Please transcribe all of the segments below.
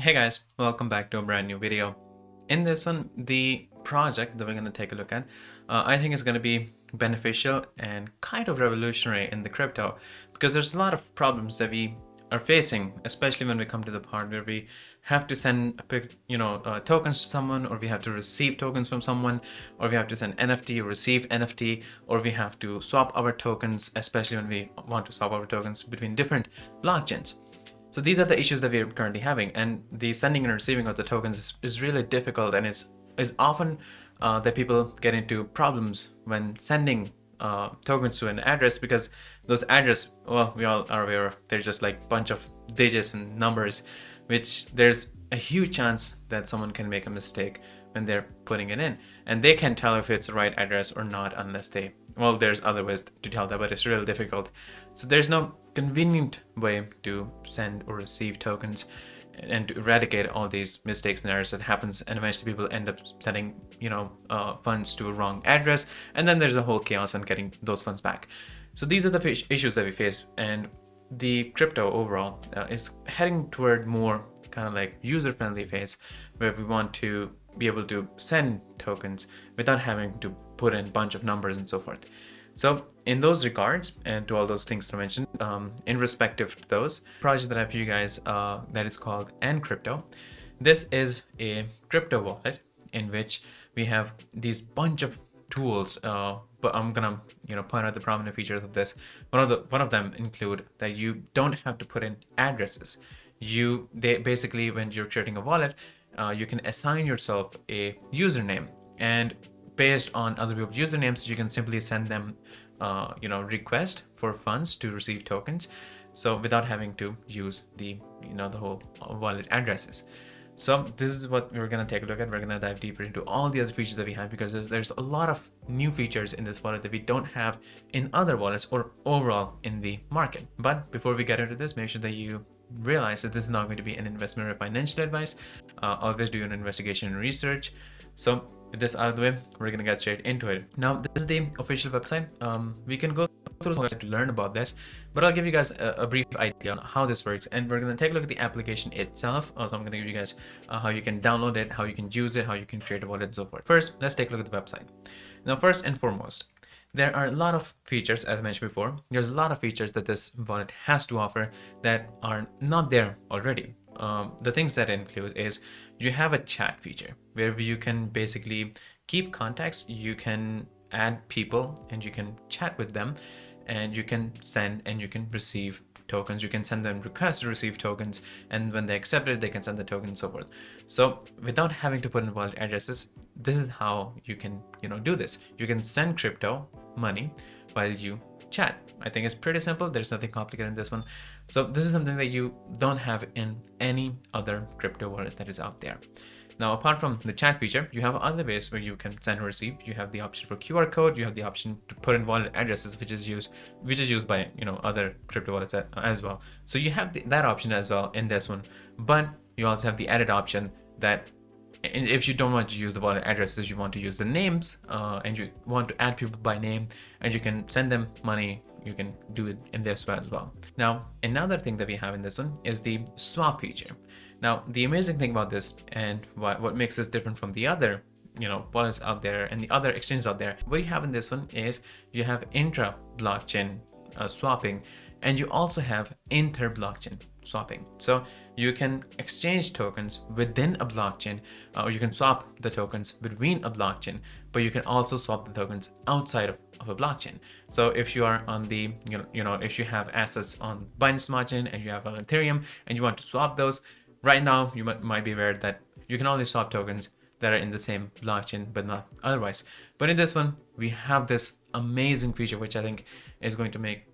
Hey guys, welcome back to a brand new video. In this one, the project that we're going to take a look at, I think is going to be beneficial and kind of revolutionary in the crypto because there's a lot of problems that we are facing, especially when we come to the part where we have to send tokens to someone, or we have to receive tokens from someone, or we have to send NFT or receive NFT, or we have to swap our tokens, especially when we want to swap our tokens between different blockchains. So these are the issues that we're currently having, and the sending and receiving of the tokens is really difficult, and is often that people get into problems when sending tokens to an address, because those address, well, we all are aware, they're just like bunch of digits and numbers, which there's a huge chance that someone can make a mistake when they're putting it in, and they can't tell if it's the right address or not unless they, well, there's other ways to tell that, but it's really difficult. So there's no convenient way to send or receive tokens and to eradicate all these mistakes and errors that happens, and eventually people end up sending funds to a wrong address, and then there's a whole chaos in getting those funds back. So these are the issues that we face, and the crypto overall is heading toward more kind of like user-friendly phase, where we want to be able to send tokens without having to put in a bunch of numbers and so forth. So in those regards, and to all those things that I mentioned, in respective to those, project that I have for you guys that is called AnCrypto. This is a crypto wallet in which we have these bunch of tools, but I'm gonna point out the prominent features of this. One of them include that you don't have to put in addresses. They basically, when you're creating a wallet, you can assign yourself a username, and based on other people's usernames, you can simply send them request for funds to receive tokens, so without having to use the whole wallet addresses. So this is what we're going to take a look at. We're going to dive deeper into all the other features that we have, because there's a lot of new features in this wallet that we don't have in other wallets or overall in the market. But before we get into this, make sure that you realize that this is not going to be an investment or financial advice. Always do an investigation and research. So with this out of the way, we're going to get straight into it. Now, this is the official website. We can go through the website to learn about this, but I'll give you guys a brief idea on how this works, and we're going to take a look at the application itself. Also, I'm going to give you guys how you can download it, how you can use it, how you can create a wallet, and so forth. First, let's take a look at the website. Now, first and foremost, there are a lot of features, as I mentioned before. There's a lot of features that this wallet has to offer that are not there already. The things that include is you have a chat feature where you can basically keep contacts, you can add people, and you can chat with them, and you can send and you can receive tokens. You can send them requests to receive tokens, and when they accept it, they can send the token and so forth. So without having to put in wallet addresses, this is how you can do this. You can send crypto money while you chat. I think it's pretty simple. There's nothing complicated in this one. So this is something that you don't have in any other crypto wallet that is out there. Now, apart from the chat feature, you have other ways where you can send or receive. You have the option for QR code. You have the option to put in wallet addresses, which is used by other crypto wallets as well. So you have that option as well in this one, but you also have the added option that if you don't want to use the wallet addresses, you want to use the names, and you want to add people by name, and you can send them money. You can do it in this way as well. Now, another thing that we have in this one is the swap feature. Now, the amazing thing about this, and what makes this different from the other wallets out there and the other exchanges out there, what you have in this one is you have intra blockchain swapping, and you also have inter blockchain swapping. So you can exchange tokens within a blockchain, or you can swap the tokens between a blockchain, but you can also swap the tokens outside of a blockchain. So if you are on the if you have assets on Binance Smart Chain and you have on Ethereum and you want to swap those, right now you might be aware that you can only swap tokens that are in the same blockchain, but not otherwise. But in this one, we have this amazing feature, which I think is going to make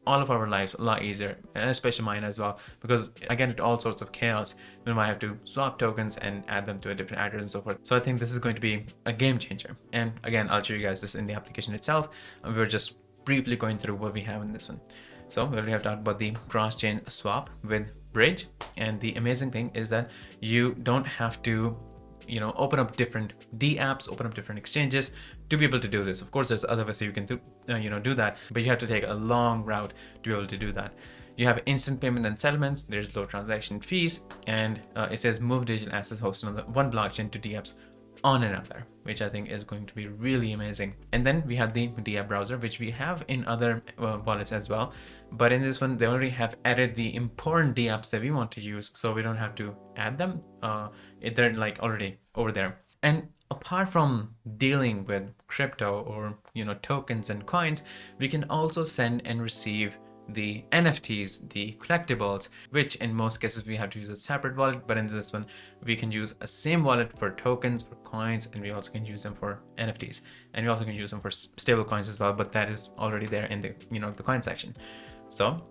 all of our lives a lot easier, and especially mine as well, because again, it all sorts of chaos when I have to swap tokens and add them to a different address and so forth. So I think this is going to be a game changer. And again, I'll show you guys this in the application itself, and we're just briefly going through what we have in this one. So we already have talked about the cross-chain swap with Bridge, and the amazing thing is that you don't have to open up different D apps, open up different exchanges to be able to do this. Of course, there's other ways you can do that, but you have to take a long route to be able to do that. You have instant payment and settlements. There's low transaction fees, and it says move digital assets hosted on the one blockchain to dApps on another, which I think is going to be really amazing. And then we have the dApp browser, which we have in other wallets as well, but in this one they already have added the important dApps that we want to use, so we don't have to add them. They're like already over there. And apart from dealing with crypto or tokens and coins, we can also send and receive the NFTs, the collectibles, which in most cases we have to use a separate wallet, but in this one we can use a same wallet for tokens, for coins, and we also can use them for NFTs, and we also can use them for stable coins as well, but that is already there in the the coin section. So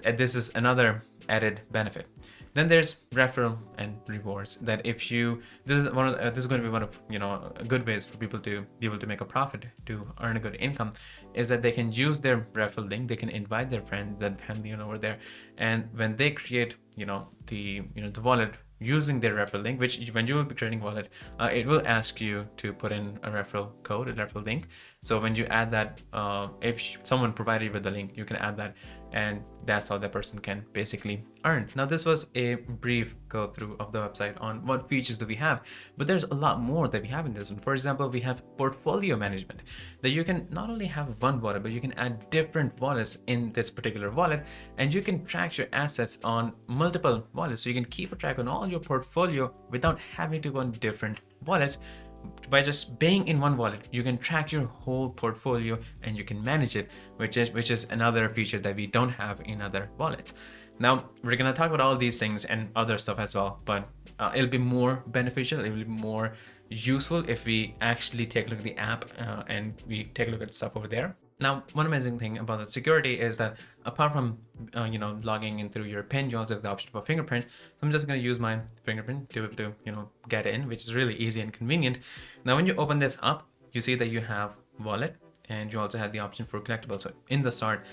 this is another added benefit. Then there's referral and rewards. That if you this is going to be one of good ways for people to be able to make a profit, to earn a good income, is that they can use their referral link. They can invite their friends and family over there, and when they create the wallet using their referral link, which when you will be creating wallet, it will ask you to put in a referral code, a referral link. So when you add that, if someone provided you with the link, you can add that, and that's how that person can basically earn. Now this was a brief go through of the website on what features do we have, but there's a lot more that we have in this one. For example, we have portfolio management, that you can not only have one wallet, but you can add different wallets in this particular wallet, and you can track your assets on multiple wallets. So you can keep a track on all your portfolio without having to go on different wallets. By just being in one wallet, you can track your whole portfolio and you can manage it, which is another feature that we don't have in other wallets. Now we're gonna talk about all these things and other stuff as well, but it'll be more beneficial, it will be more useful if we actually take a look at the app and we take a look at stuff over there. Now, one amazing thing about the security is that apart from logging in through your PIN, you also have the option for fingerprint. So I'm just going to use my fingerprint to be able to get in, which is really easy and convenient. Now, when you open this up, you see that you have wallet, and you also have the option for collectibles. So in the start,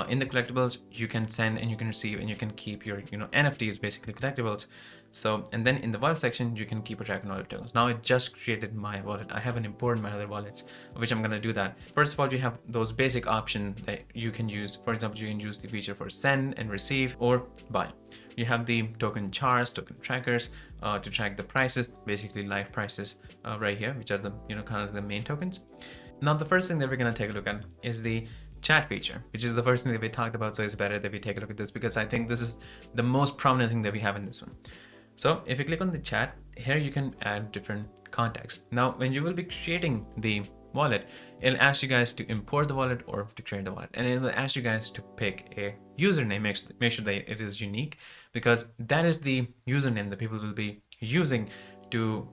in the collectibles, you can send and you can receive and you can keep your NFTs, basically collectibles. So, and then in the wallet section, you can keep a track on all your tokens. Now I just created my wallet. I haven't imported my other wallets, which I'm going to do that. First of all, you have those basic options that you can use. For example, you can use the feature for send and receive or buy. You have the token charts, token trackers to track the prices, basically live prices right here, which are the kind of the main tokens. Now, the first thing that we're going to take a look at is the chat feature, which is the first thing that we talked about. So it's better that we take a look at this because I think this is the most prominent thing that we have in this one. So if you click on the chat, here you can add different contacts. Now, when you will be creating the wallet, it'll ask you guys to import the wallet or to create the wallet. And it will ask you guys to pick a username, make sure that it is unique, because that is the username that people will be using to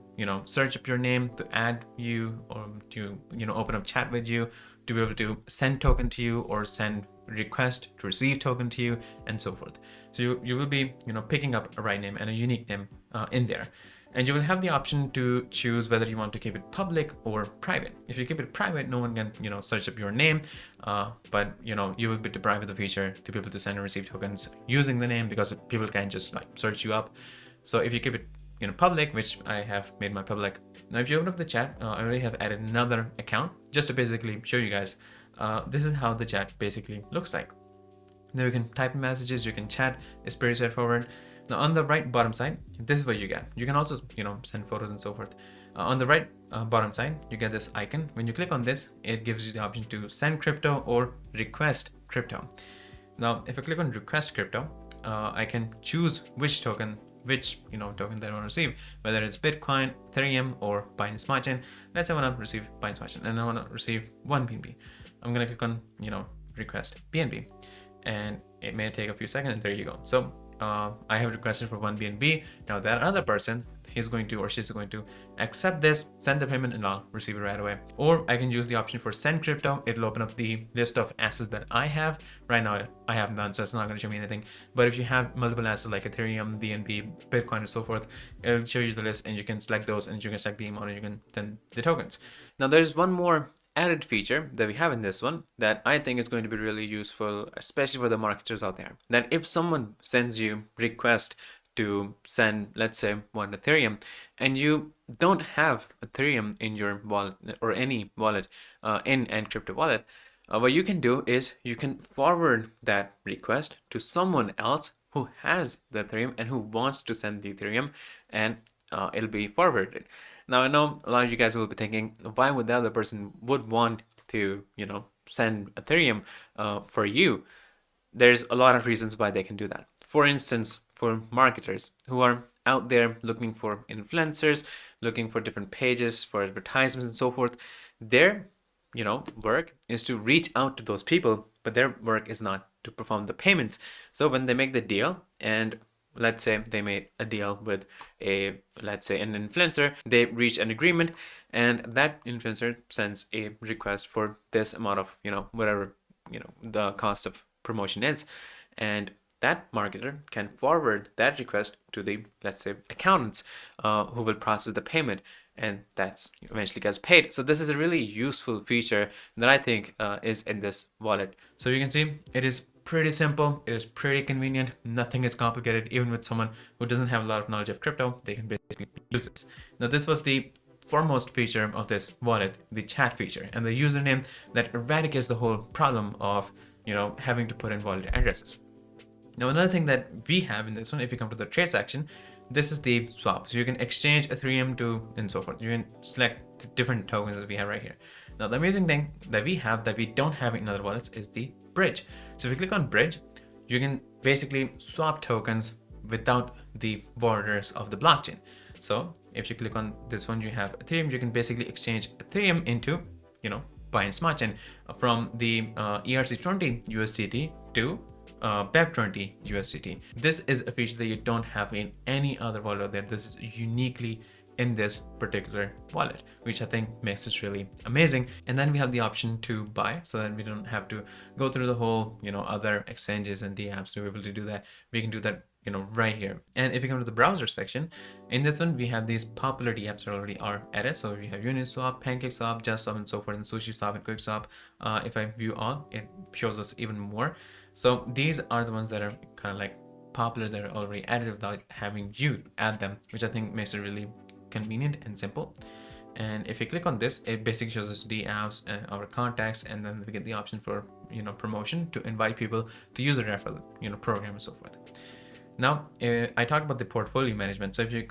search up your name, to add you, or to open up chat with you, to be able to send token to you or send request to receive token to you, and so forth. So you will be picking up a right name and a unique name in there, and you will have the option to choose whether you want to keep it public or private. If you keep it private, no one can search up your name, but you will be deprived of the feature to be able to send and receive tokens using the name, because people can just like search you up. So if you keep it public, which I have made my public. Now if you open up the chat, I already have added another account just to basically show you guys. This is how the chat basically looks like. There you can type in messages, you can chat. It's pretty straightforward. Now on the right bottom side, this is what you get. You can also send photos and so forth. On the right bottom side, you get this icon. When you click on this, it gives you the option to send crypto or request crypto. Now if I click on request crypto, I can choose which token token that I want to receive, whether it's Bitcoin, Ethereum, or Binance Smart Chain. Let's say I want to receive Binance Smart Chain and I want to receive 1 BNB. I'm going to click on request BNB, and it may take a few seconds, and there you go. So I have requested for 1 BNB. Now that other person, he's going to or she's going to accept this, send the payment, and I'll receive it right away. Or I can use the option for send crypto. It'll open up the list of assets that I have. Right now I have none, so it's not going to show me anything. But if you have multiple assets like Ethereum, BNB, Bitcoin, and so forth, it'll show you the list, and you can select those, and you can select the amount, and you can send the tokens. Now there's one more added feature that we have in this one that I think is going to be really useful, especially for the marketers out there. That if someone sends you request to send, let's say, 1 Ethereum, and you don't have Ethereum in your wallet or any wallet in AnCrypto wallet, what you can do is you can forward that request to someone else who has the Ethereum and who wants to send the Ethereum, and it'll be forwarded. Now I know a lot of you guys will be thinking, why would the other person would want to, send Ethereum for you? There's a lot of reasons why they can do that. For instance, for marketers who are out there looking for influencers, looking for different pages for advertisements and so forth, their work is to reach out to those people, but their work is not to perform the payments. So when they make the deal, and let's say they made a deal with let's say an influencer, they reach an agreement, and that influencer sends a request for this amount of whatever the cost of promotion is, and that marketer can forward that request to the, let's say, accountants who will process the payment, and that's eventually gets paid. So this is a really useful feature that I think is in this wallet. So you can see it is pretty simple, it is pretty convenient, nothing is complicated. Even with someone who doesn't have a lot of knowledge of crypto, they can basically use this. Now this was the foremost feature of this wallet, the chat feature, and the username that eradicates the whole problem of having to put in wallet addresses. Now another thing that we have in this one, if you come to the trade section, this is the swap. So you can exchange Ethereum to and so forth. You can select the different tokens that we have right here. Now the amazing thing that we have that we don't have in other wallets is the bridge. So if you click on bridge, you can basically swap tokens without the borders of the blockchain. So if you click on this one, you have Ethereum, you can basically exchange Ethereum into Binance Smart Chain from the ERC20 USDT to BEP20 USDT. This is a feature that you don't have in any other wallet out there. This is uniquely in this particular wallet, which I think makes this really amazing. And then we have the option to buy, so that we don't have to go through the whole other exchanges and dApps to be able to do that. We can do that right here. And if you come to the browser section, in this one we have these popular dApps that already are added. So we have Uniswap, PancakeSwap, JustSwap, and so forth, and SushiSwap and QuickSwap. If I view all, it shows us even more. So these are the ones that are kind of like popular, that are already added without having you add them, which I think makes it really convenient and simple. And if you click on this, it basically shows us the apps and our contacts, and then we get the option for promotion to invite people to use the referral program and so forth. Now I talked about the portfolio management. So if you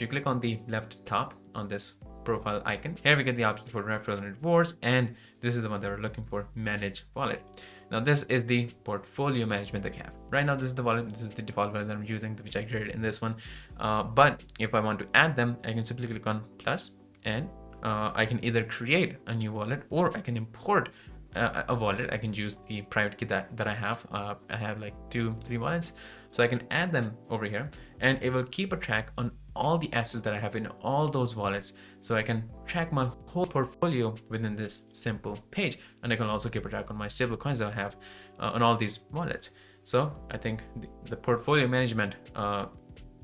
click on the left top on this profile icon, here we get the option for referral and rewards, and this is the one that we're looking for, manage wallet. Now this is the portfolio management that we have. Right now this is the wallet, this is the default wallet that I'm using, which I created in this one. But if I want to add them, I can simply click on plus, and I can either create a new wallet or I can import a wallet. I can use the private key that I have. I have like 2-3 wallets, so I can add them over here, and it will keep a track on all the assets that I have in all those wallets, so I can track my whole portfolio within this simple page. And I can also keep a track on my stable coins that I have on all these wallets. So I think the portfolio management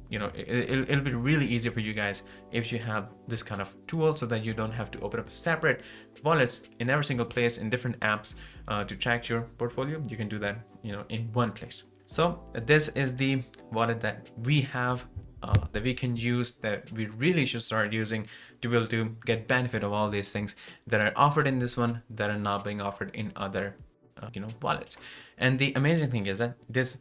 it'll be really easy for you guys if you have this kind of tool, so that you don't have to open up separate wallets in every single place in different apps to track your portfolio. You can do that in one place. So this is the wallet that we have that we can use, that we really should start using to be able to get benefit of all these things that are offered in this one that are not being offered in other wallets. And the amazing thing is that this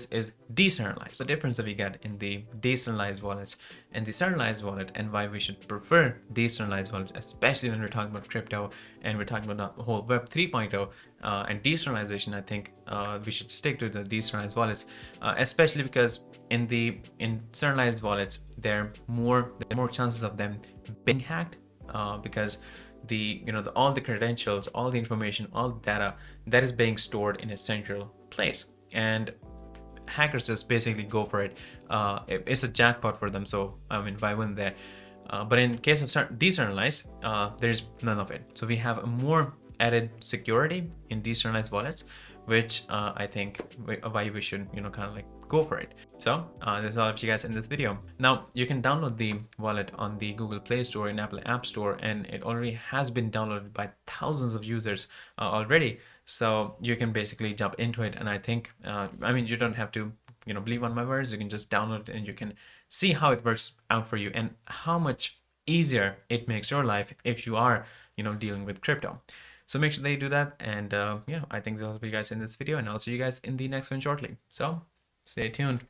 is decentralized. The difference that we get in the decentralized wallets and the centralized wallet, and why we should prefer decentralized wallet, especially when we're talking about crypto and we're talking about the whole Web 3.0 and decentralization. I think we should stick to the decentralized wallets, especially because in centralized wallets there are more chances of them being hacked, because all the credentials, all the information, all the data that is being stored in a central place, and hackers just basically go for it. It's a jackpot for them, so I mean, why wouldn't they? But in case of decentralized, there's none of it. So we have a more added security in decentralized wallets, which I think why we should kind of like go for it. So that's all of you guys in this video. Now you can download the wallet on the Google Play Store and Apple App Store, and it already has been downloaded by thousands of users already. So you can basically jump into it, and I think I mean, you don't have to believe on my words. You can just download it and you can see how it works out for you, and how much easier it makes your life if you are dealing with crypto. So make sure that you do that. And yeah, I think that'll be you guys in this video, and I'll see you guys in the next one shortly. So stay tuned.